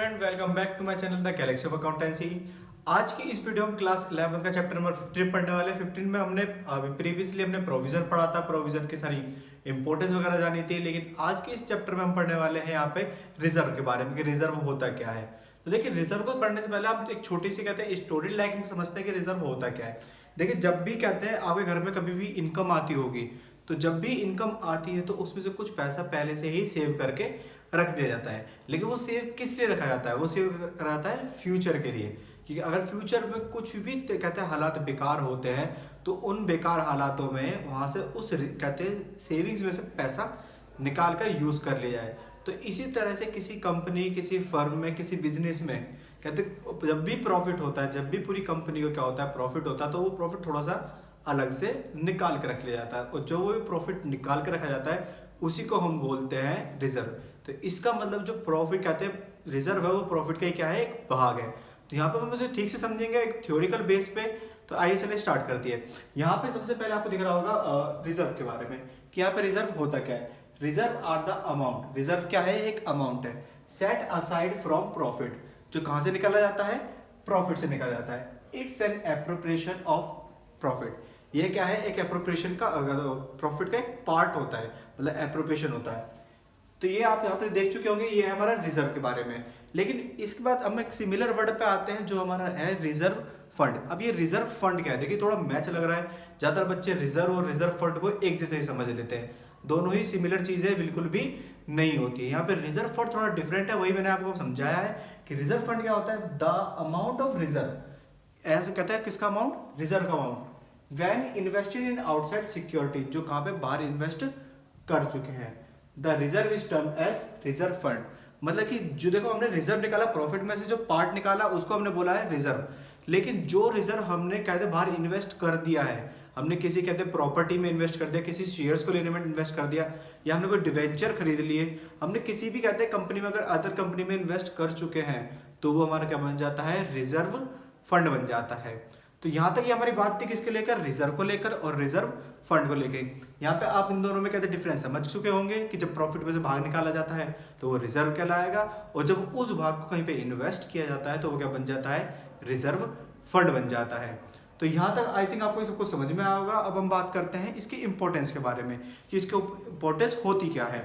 Friend, welcome back to my channel the galaxy of accountancy. आज की इस video में क्लास 11 का चैप्टर नंबर 15 पढ़ने वाले। 15 में हमने प्रीवियसली हमने प्रोविजन पढ़ा था, प्रोविजन की सारी इंपॉर्टेंस वगैरह जानी थी। लेकिन आज के इस चैप्टर में हम पढ़ने वाले हैं यहाँ पे रिजर्व के बारे में कि रिजर्व होता क्या है। तो देखिए, रिजर्व को पढ़ने से पहले हम एक छोटी सी कहते हैं स्टोरी लाइक में समझते हैं कि रिजर्व होता क्या है। देखिए, जब भी कहते हैं आपके घर में कभी भी इनकम आती होगी, तो जब भी इनकम आती है तो उसमें से कुछ पैसा पहले से ही सेव करके रख दिया जाता है। लेकिन वो सेव किस लिए रखा जाता है? वो सेव करा जाता है फ्यूचर के लिए। क्योंकि अगर फ्यूचर में कुछ भी कहते हैं हालात बेकार होते हैं, तो उन बेकार हालातों में वहां से उस कहते हैं सेविंग्स में से पैसा निकाल कर यूज कर लिया जाए। तो इसी तरह से किसी कंपनी, किसी फर्म में, किसी बिजनेस में कहते जब भी प्रॉफिट होता है, जब भी पूरी कंपनी को क्या होता है प्रॉफिट होता है, तो वो प्रॉफिट थोड़ा सा अलग से निकाल कर रख लिया जाता है। और जो वो प्रॉफिट निकाल कर रखा जाता है उसी को हम बोलते हैं रिजर्व। तो इसका मतलब जो प्रॉफिट कहते हैं रिजर्व है, वो प्रॉफिट का ही क्या है, एक भाग है। तो यहाँ पे हम इसे ठीक से समझेंगे एक थ्योरिकल बेस पे। तो आइए चलिए स्टार्ट करती है। यहाँ पे सबसे पहले आपको दिख रहा होगा रिजर्व के बारे में कि यहाँ पे रिजर्व होता क्या है। Reserve are the amount, reserve क्या है, एक अमाउंट है सेट असाइड फ्रॉम प्रॉफिट, जो कहाँ से निकाला जाता है, प्रॉफिट से निकाला जाता है। It's an appropriation of profit. ये क्या है, एक एप्रोप्रिएशन का प्रॉफिट का एक पार्ट होता है, मतलब एप्रोप्रिएशन होता है। तो ये आप यहाँ पे देख चुके होंगे, ये है हमारा रिजर्व के बारे में। लेकिन इसके बाद हम एक सिमिलर वर्ड पे आते हैं जो हमारा है रिजर्व फंड। अब ये रिजर्व फंड क्या है, देखिए थोड़ा मैच लग रहा है। ज्यादातर बच्चे रिजर्व और रिजर्व फंड को एक जैसे ही समझ लेते हैं, दोनों ही सिमिलर चीजें बिल्कुल भी नहीं होती है। यहाँ पे रिजर्व फंड थोड़ा डिफरेंट है, वही मैंने आपको समझाया है कि रिजर्व फंड क्या होता है, द अमाउंट ऑफ रिजर्व। ऐसे कहते हैं किसका अमाउंट, रिजर्व का amount, when invested in outside security, जो कहाँ पे बाहर इन्वेस्ट कर चुके हैं। The reserve is term as reserve fund. मतलब कि जो देखो हमने रिजर्व निकाला, प्रॉफिट में से जो पार्ट निकाला उसको हमने बोला है रिजर्व। लेकिन जो रिजर्व हमने कहते बाहर इन्वेस्ट कर दिया है, हमने किसी कहते प्रॉपर्टी में इन्वेस्ट कर दिया, किसी शेयर्स को लेने में इन्वेस्ट कर दिया, या हमने कोई डिवेंचर खरीद लिए, हमने किसी भी कहते कंपनी में अगर अदर कंपनी में इन्वेस्ट कर चुके हैं, तो वो हमारा क्या बन जाता है, रिजर्व फंड बन जाता है। तो यहां तक ये हमारी बात थी किसके लेकर, रिजर्व को लेकर और रिजर्व फंड को लेकर। यहाँ पे आप इन दोनों में कहते डिफरेंस समझ चुके होंगे कि जब प्रॉफिट में से भाग निकाला जाता है तो वो रिजर्व कहलाएगा, और जब उस भाग को कहीं पे इन्वेस्ट किया जाता है तो वो क्या बन जाता है, रिजर्व फंड बन जाता है। तो यहाँ तक आई थिंक आपको सब कुछ समझ में आया होगा। अब हम बात करते हैं इसकी इंपॉर्टेंस के बारे में कि इसकी इंपॉर्टेंस होती क्या है।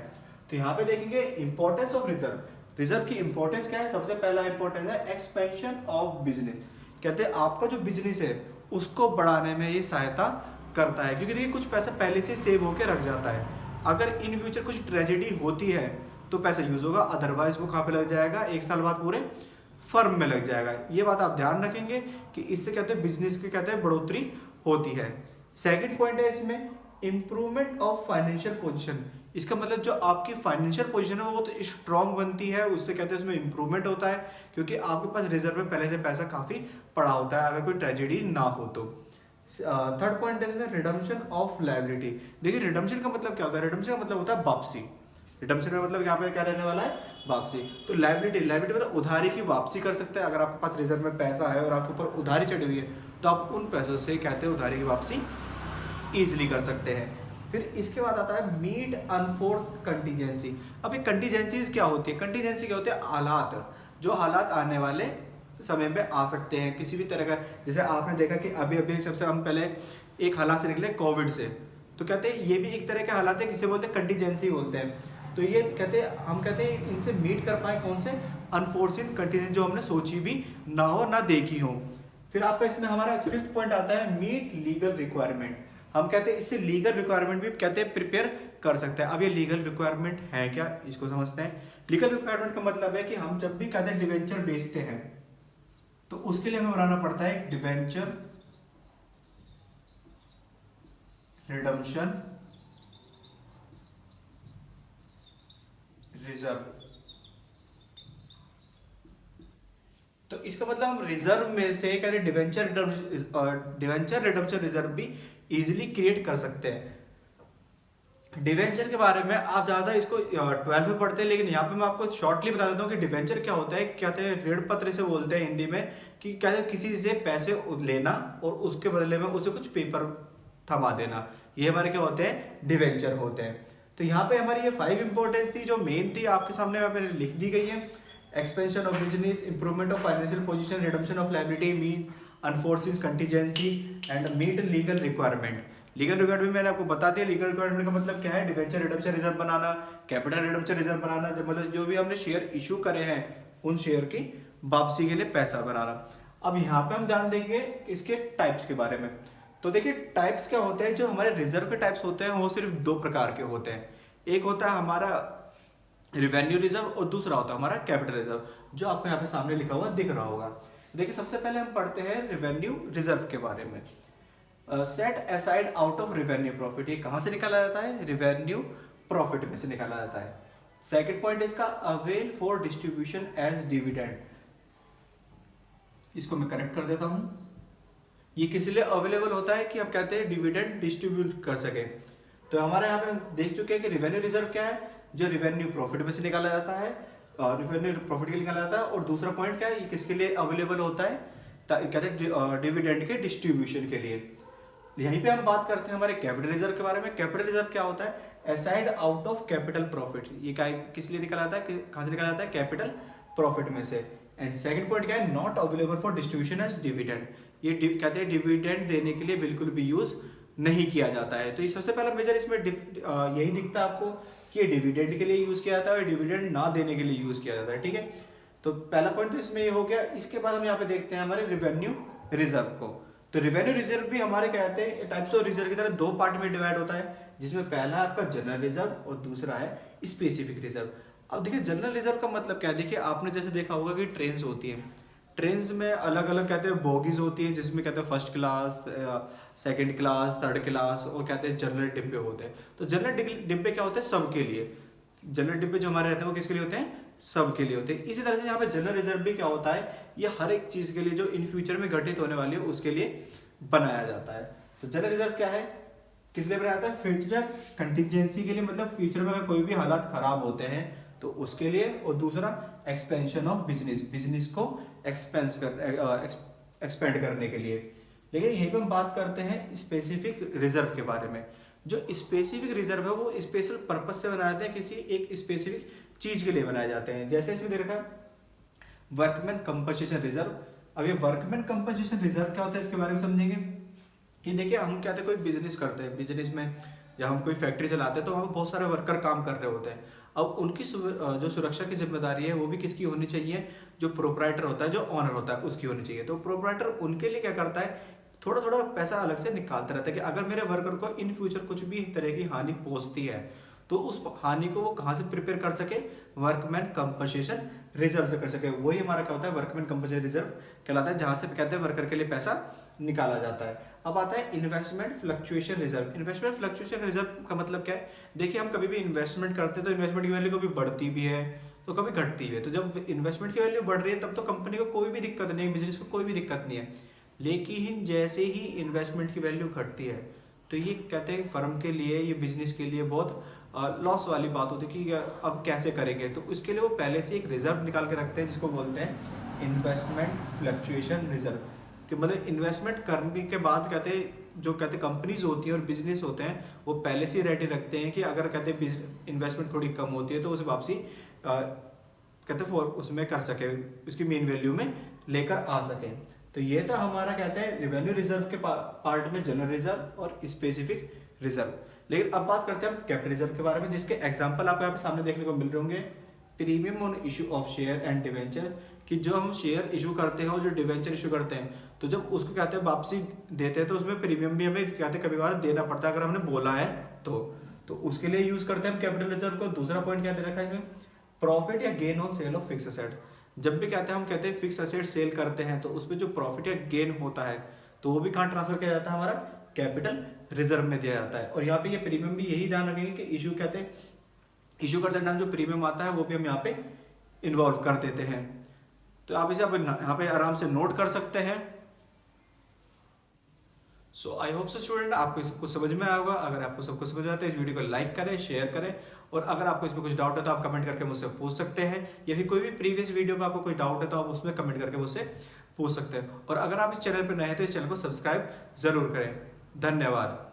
तो यहाँ पे देखेंगे इंपॉर्टेंस ऑफ रिजर्व। रिजर्व की इंपॉर्टेंस क्या है, सबसे पहला इंपॉर्टेंस है एक्सपेंशन ऑफ बिजनेस। कहते हैं आपका जो बिजनेस है उसको बढ़ाने में ये सहायता करता है, क्योंकि देखिए कुछ पैसा पहले से सेव होकर रख जाता है। अगर इन फ्यूचर कुछ ट्रेजेडी होती है तो पैसा यूज होगा, अदरवाइज वो कहाँ पे लग जाएगा, एक साल बाद पूरे फर्म में लग जाएगा। ये बात आप ध्यान रखेंगे कि इससे कहते हैं बिजनेस की कहते हैं बढ़ोतरी होती है। सेकंड पॉइंट है इसमें इंप्रूवमेंट ऑफ फाइनेंशियल पोजीशन। इसका मतलब जो आपकी फाइनेंशियल पोजीशन है वो तो स्ट्रांग बनती है, उससे कहते हैं उसमें इंप्रूवमेंट होता है, क्योंकि आपके पास रिजर्व में पहले से पैसा काफी पड़ा होता है अगर कोई ट्रेजेडी ना हो तो। थर्ड पॉइंट है इसमें रिडम्पशन ऑफ लायबिलिटी। देखिए रिडम्पशन का मतलब क्या होता है, रिडम्पशन का मतलब होता है वापसी। रिडम्पशन का मतलब यहाँ पे क्या रहने वाला है, वापसी। तो लायबिलिटी, लायबिलिटी मतलब उधारी की वापसी कर सकते हैं। अगर आपके पास रिजर्व में पैसा है और आपके ऊपर उधारी चढ़ी हुई है तो आप उन पैसों से कहते हैं उधारी की वापसी इजिली कर सकते हैं। फिर इसके बाद आता है मीट अनफोर्स कंटीजेंसी। अब ये कंटीजेंसीज क्या होती है, कंटीजेंसी क्या होते हैं, हालात, जो हालात आने वाले समय में आ सकते हैं किसी भी तरह का। जैसे आपने देखा कि अभी अभी सबसे हम पहले एक हालात से निकले कोविड से, तो कहते हैं ये भी एक तरह के हालात है, किसे बोलते हैं, कंटीजेंसी बोलते हैं। तो ये कहते हैं हम कहते हैं इनसे मीट कर पाए, कौन से, अनफोर्सिन कंटीजेंसी, जो हमने सोची भी ना हो ना देखी हो। फिर आपका इसमें हमारा फिफ्थ पॉइंट आता है मीट लीगल रिक्वायरमेंट। हम कहते हैं इससे लीगल रिक्वायरमेंट भी कहते हैं प्रिपेयर कर सकते हैं। अब ये लीगल रिक्वायरमेंट है क्या, इसको समझते हैं। लीगल रिक्वायरमेंट का मतलब है कि हम जब भी कहते हैं डिवेंचर बेचते हैं तो उसके लिए हमें बनाना पड़ता है डिवेंचर रिडम्पशन रिजर्व। तो इसका मतलब हम रिजर्व में से कह रहे डिवेंचर रिडम्पशन रिजर्व भी इजीली क्रिएट कर सकते हैं। डिवेंचर के बारे में आप ज्यादा इसको 12th में पढ़ते हैं, लेकिन यहाँ पे मैं आपको शॉर्टली बता देता हूँ कि डिवेंचर क्या होता है। कहते हैं ऋण पत्र से बोलते हैं हिंदी में, कि कहते हैं किसी से पैसे लेना और उसके बदले में उसे कुछ पेपर थमा देना, ये हमारे क्या होते हैं, डिवेंचर होते हैं। तो यहाँ पे हमारी ये 5 इंपॉर्टेंस थी जो मेन थी, आपके सामने यहाँ पे लिख दी गई है। Expansion of business, improvement of financial position, redemption of liability, mean unforeseen contingency and meet legal requirement. Legal requirement मैंने आपको बता दिया। लीगल रिक्वायरमेंट का मतलब क्या है, डिवेंचर रिडम्पशन रिजर्व बनाना, कैपिटल रिडम्पशन रिजर्व बनाना, जब मतलब जो भी हमने शेयर इशू करे हैं उन शेयर की वापसी के लिए पैसा बनाना। अब यहाँ पे हम ध्यान देंगे इसके टाइप्स के बारे में। तो देखिए टाइप्स क्या होते हैं, जो हमारे रिजर्व के टाइप्स होते हैं वो सिर्फ दो प्रकार के होते हैं। एक होता है हमारा रिवेन्यू रिजर्व और दूसरा होता है हमारा कैपिटल रिजर्व, जो आपको यहाँ पे सामने लिखा हुआ दिख रहा होगा। देखिए सबसे पहले हम पढ़ते हैं रिवेन्यू रिजर्व के बारे में। Set aside out of revenue profit, ये कहां से निकाला जाता है, रिवेन्यू प्रॉफिट में से निकाला जाता है। सेकंड पॉइंट इसका avail for distribution as dividend, इसको मैं करेक्ट कर देता हूं। ये किस लिए अवेलेबल होता है कि हम कहते हैं डिविडेंड डिस्ट्रीब्यूट कर सके। तो हमारे यहाँ पे देख चुके हैं कि रिवेन्यू रिजर्व क्या है, जो रिवेन्यू प्रॉफिट में से निकाला जाता है, रिवेन्यू प्रॉफिट के लिए निकाला जाता है। और दूसरा पॉइंट क्या है, ये किसके लिए अवेलेबल होता है, कहते हैं डिविडेंड के डिस्ट्रीब्यूशन के लिए। यहीं पे हम बात करते हैं हमारे कैपिटल रिजर्व के बारे में। कैपिटल रिजर्व क्या होता है, aside out of capital profit, ये किस लिए निकाला जाता है, कहां से निकाला जाता है, कैपिटल प्रॉफिट में से। एंड सेकंड पॉइंट क्या है, not available for distribution as dividend, ये कहते हैं डिविडेंड देने के लिए बिल्कुल भी यूज नहीं किया जाता है। तो ये सबसे पहला मेजर इसमें यही दिखता है आपको कि ये डिविडेंड के लिए यूज किया जाता है और डिविडेंड ना देने के लिए यूज किया जाता है। ठीक है, तो पहला पॉइंट तो इसमें ये हो गया। इसके बाद हम यहाँ पे देखते हैं हमारे रिवेन्यू रिजर्व को। तो रिवेन्यू रिजर्व भी हमारे कहते हैं टाइप्स ऑफ रिजर्व की तरह दो पार्ट में डिवाइड होता है, जिसमें पहला आपका जनरल रिजर्व और दूसरा है स्पेसिफिक रिजर्व। अब देखिए जनरल रिजर्व का मतलब क्या है, देखिए आपने जैसे देखा होगा कि ट्रेन्स होती हैं, ट्रेन्स में अलग अलग कहते हैं बोगीज होती हैं, जिसमें कहते हैं first class, second class, third class, और कहते हैं जनरल डिब्बे होते हैं। तो जनरल डिब्बे क्या होते हैं, सबके लिए। जनरल डिब्बे जो हमारे रहते हैं वो किसके लिए होते हैं, सबके लिए होते हैं। इसी तरह से यहाँ पे जनरल रिजर्व भी क्या होता है, ये हर एक चीज के लिए जो इन फ्यूचर में घटित होने वाली है उसके लिए बनाया जाता है। तो जनरल रिजर्व क्या है, किस लिए बनाया जाता है, फ्यूचर कंटीजेंसी के लिए, मतलब फ्यूचर में अगर कोई भी हालात खराब होते हैं तो उसके लिए। और दूसरा एक्सपेंशन ऑफ बिजनेस, बिजनेस को एक्सपेंड करने के लिए। लेकिन यहीं पे हम बात करते हैं स्पेसिफिक रिजर्व के बारे में। जो स्पेसिफिक रिजर्व है वो स्पेशल पर्पस से बनाए जाते हैं, किसी एक स्पेसिफिक चीज के लिए बनाए जाते हैं। जैसे इसमें देखा वर्कमैन कंपनसेशन रिजर्व। अब ये वर्कमैन कंपनसेशन रिजर्व क्या होता है इसके बारे में समझेंगे। कि देखिए हम क्या कोई बिजनेस करते हैं, बिजनेस में या हम कोई फैक्ट्री चलाते हैं तो वहाँ पर बहुत सारे वर्कर काम कर रहे होते हैं। अब उनकी जो सुरक्षा की जिम्मेदारी है वो भी किसकी होनी चाहिए, जो प्रोपराइटर होता है, जो ऑनर होता है, उसकी होनी चाहिए। तो प्रोपराइटर उनके लिए क्या करता है, थोड़ा थोड़ा पैसा अलग से निकालता रहता है कि अगर मेरे वर्कर को इन फ्यूचर कुछ भी तरह की हानि पहुंचती है तो उस हानि को वो कहाँ से प्रिपेयर कर सके, वर्कमैन कंपनसेशन रिजर्व से कर सके। वही हमारा क्या होता है, वर्कमैन कंपनसेशन रिजर्व कहलाता है, जहां से कहते हैं वर्कर के लिए पैसा निकाला जाता है। अब आता है investment fluctuation reserve. Investment fluctuation reserve का मतलब क्या है, देखिए हम कभी भी इन्वेस्टमेंट करते हैं तो इन्वेस्टमेंट की वैल्यू कभी बढ़ती भी है तो कभी घटती भी है। तो जब इन्वेस्टमेंट की वैल्यू बढ़ रही है तब तो कंपनी को कोई भी दिक्कत नहीं है, बिजनेस को कोई भी दिक्कत नहीं है। लेकिन जैसे ही इन्वेस्टमेंट की वैल्यू घटती है तो ये कहते हैं फर्म के लिए, ये बिजनेस के लिए बहुत लॉस वाली बात होती है कि अब कैसे करेंगे। तो उसके लिए वो पहले से एक रिजर्व निकाल के रखते हैं जिसको बोलते हैं इन्वेस्टमेंट फ्लक्चुएशन रिजर्व। कि मतलब इन्वेस्टमेंट करने के बाद कहते हैं जो कहते कंपनीज होती हैं और बिजनेस होते हैं वो पहले से रेडी रखते हैं कि अगर कहते इन्वेस्टमेंट थोड़ी कम होती है तो उसे वापसी कहते उसमें कर सके, उसकी मेन वैल्यू में लेकर आ सके। तो ये था हमारा कहते हैं रेवेन्यू रिजर्व के पार्ट में जनरल रिजर्व और स्पेसिफिक रिजर्व। लेकिन अब बात करते हैं हम कैपिटल रिजर्व के बारे में, जिसके एग्जांपल आपको यहाँ पे सामने देखने को मिल रहे होंगे। Premium on issue of share and debenture, कि जो हम शेयर इशू करते हैं और जो डिवेंचर इशू करते हैं तो जब उसको कहते हैं वापसी देते हैं तो उसमें प्रीमियम भी हमें कहते हैं कभी बार देना पड़ता है अगर हमने बोला है तो उसके लिए यूज करते हैं हम कैपिटल रिजर्व को। दूसरा पॉइंट क्या दे रखा है इसमें, प्रॉफिट या gain on sale of fix asset. जब भी कहते हैं हम कहते हैं फिक्स असेट सेल करते हैं तो उसमें जो प्रॉफिट या गेन होता है तो वो भी कहाँ ट्रांसफर किया जाता है, हमारा कैपिटल रिजर्व में दिया जाता है। और यहाँ पे ये प्रीमियम भी यही ध्यान रखेंगे कि इशू कहते हैं इशू करते टाइम जो प्रीमियम आता है वो भी हम यहाँ पे इन्वॉल्व कर देते हैं। तो आप इसे यहाँ पे आराम से नोट कर सकते हैं। सो आई होप सो स्टूडेंट आपको कुछ समझ में आया होगा। अगर आपको सब कुछ समझ में आता है इस वीडियो को लाइक करें, शेयर करें, और अगर आपको इसमें कुछ डाउट है तो आप कमेंट करके मुझसे पूछ सकते हैं, या फिर कोई भी प्रीवियस वीडियो में आपको कोई डाउट है तो आप उसमें कमेंट करके मुझसे पूछ सकते हैं। और अगर आप इस चैनल पर नए हैं तो इस चैनल को सब्सक्राइब जरूर करें। धन्यवाद।